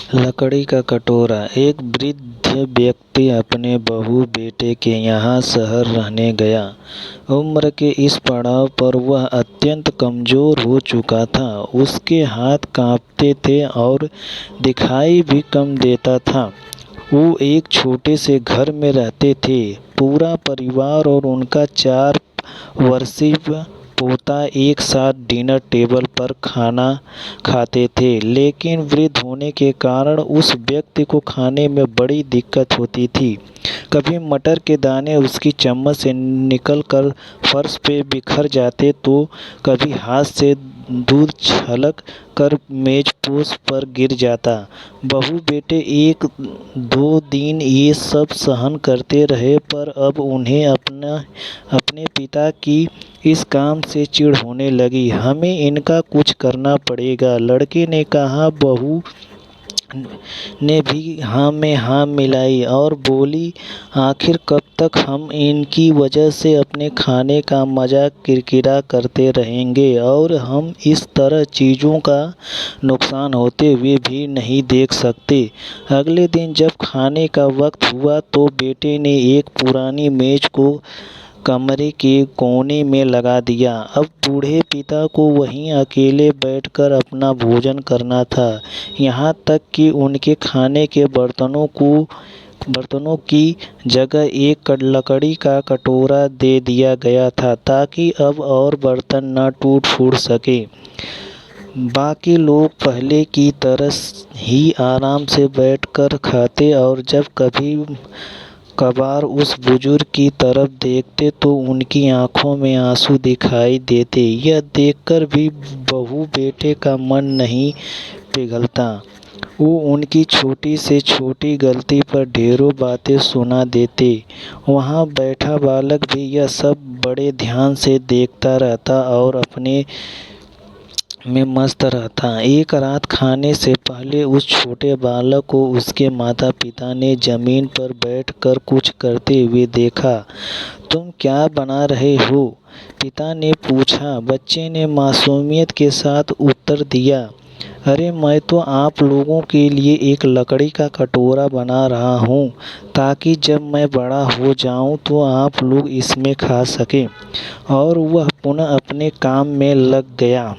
लकड़ी का कटोरा। एक वृद्ध व्यक्ति अपने बहू बेटे के यहाँ शहर रहने गया। उम्र के इस पड़ाव पर वह अत्यंत कमज़ोर हो चुका था। उसके हाथ काँपते थे और दिखाई भी कम देता था। वो एक छोटे से घर में रहते थे। पूरा परिवार और उनका 4 वर्षीय पोता एक साथ डिनर टेबल पर खाना खाते थे, लेकिन वृद्ध होने के कारण उस व्यक्ति को खाने में बड़ी दिक्कत होती थी। कभी मटर के दाने उसकी चम्मच से निकलकर फर्श पे बिखर जाते तो कभी हाथ से दूध छलक कर मेज़पोश पर गिर जाता। बहू बेटे 1-2 दिन ये सब सहन करते रहे, पर अब उन्हें अपने पिता की इस काम से चिढ़ होने लगी। हमें इनका कुछ करना पड़ेगा, लड़के ने कहा। बहू ने भी हाँ में हाँ मिलाई और बोली, आखिर कब तक हम इनकी वजह से अपने खाने का मज़ा किरकिरा करते रहेंगे और हम इस तरह चीज़ों का नुकसान होते हुए भी नहीं देख सकते। अगले दिन जब खाने का वक्त हुआ तो बेटे ने एक पुरानी मेज़ को कमरे के कोने में लगा दिया। अब बूढ़े पिता को वहीं अकेले बैठकर अपना भोजन करना था। यहाँ तक कि उनके खाने के बर्तनों की जगह एक लकड़ी का कटोरा दे दिया गया था, ताकि अब और बर्तन न टूट फूट सके। बाकी लोग पहले की तरह ही आराम से बैठकर खाते और जब कभी कभार उस बुजुर्ग की तरफ देखते तो उनकी आंखों में आंसू दिखाई देते। यह देखकर भी बहू बेटे का मन नहीं पिघलता। वो उनकी छोटी से छोटी गलती पर ढेरों बातें सुना देते। वहाँ बैठा बालक भी यह सब बड़े ध्यान से देखता रहता और अपने में मस्त रहता। एक रात खाने से पहले उस छोटे बालक को उसके माता पिता ने जमीन पर बैठकर कुछ करते हुए देखा। तुम क्या बना रहे हो? पिता ने पूछा। बच्चे ने मासूमियत के साथ उत्तर दिया, अरे मैं तो आप लोगों के लिए एक लकड़ी का कटोरा बना रहा हूँ, ताकि जब मैं बड़ा हो जाऊँ तो आप लोग इसमें खा सकें। और वह पुनः अपने काम में लग गया।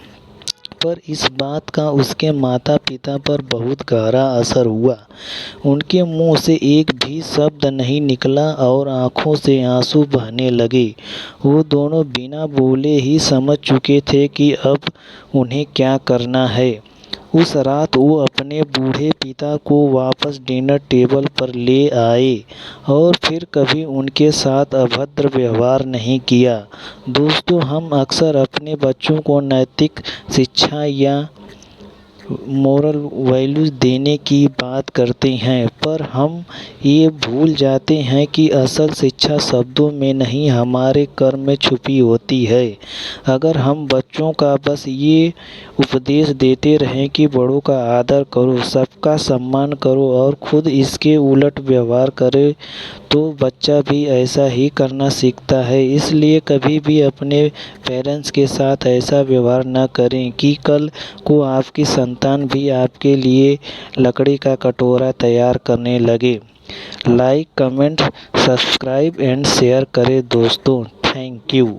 पर इस बात का उसके माता पिता पर बहुत गहरा असर हुआ। उनके मुंह से एक भी शब्द नहीं निकला और आंखों से आंसू बहने लगे। वो दोनों बिना बोले ही समझ चुके थे कि अब उन्हें क्या करना है। उस रात वो अपने बूढ़े पिता को वापस डिनर टेबल पर ले आए और फिर कभी उनके साथ अभद्र व्यवहार नहीं किया। दोस्तों, हम अक्सर अपने बच्चों को नैतिक शिक्षा या मोरल वैल्यूज़ देने की बात करते हैं, पर हम ये भूल जाते हैं कि असल शिक्षा शब्दों में नहीं, हमारे कर्म में छुपी होती है। अगर हम बच्चों का बस ये उपदेश देते रहें कि बड़ों का आदर करो, सबका सम्मान करो और खुद इसके उलट व्यवहार करें, तो बच्चा भी ऐसा ही करना सीखता है। इसलिए कभी भी अपने पेरेंट्स के साथ ऐसा व्यवहार न करें कि कल को आपकी संतान भी आपके लिए लकड़ी का कटोरा तैयार करने लगे। Like, comment, subscribe and share करें दोस्तों। Thank you.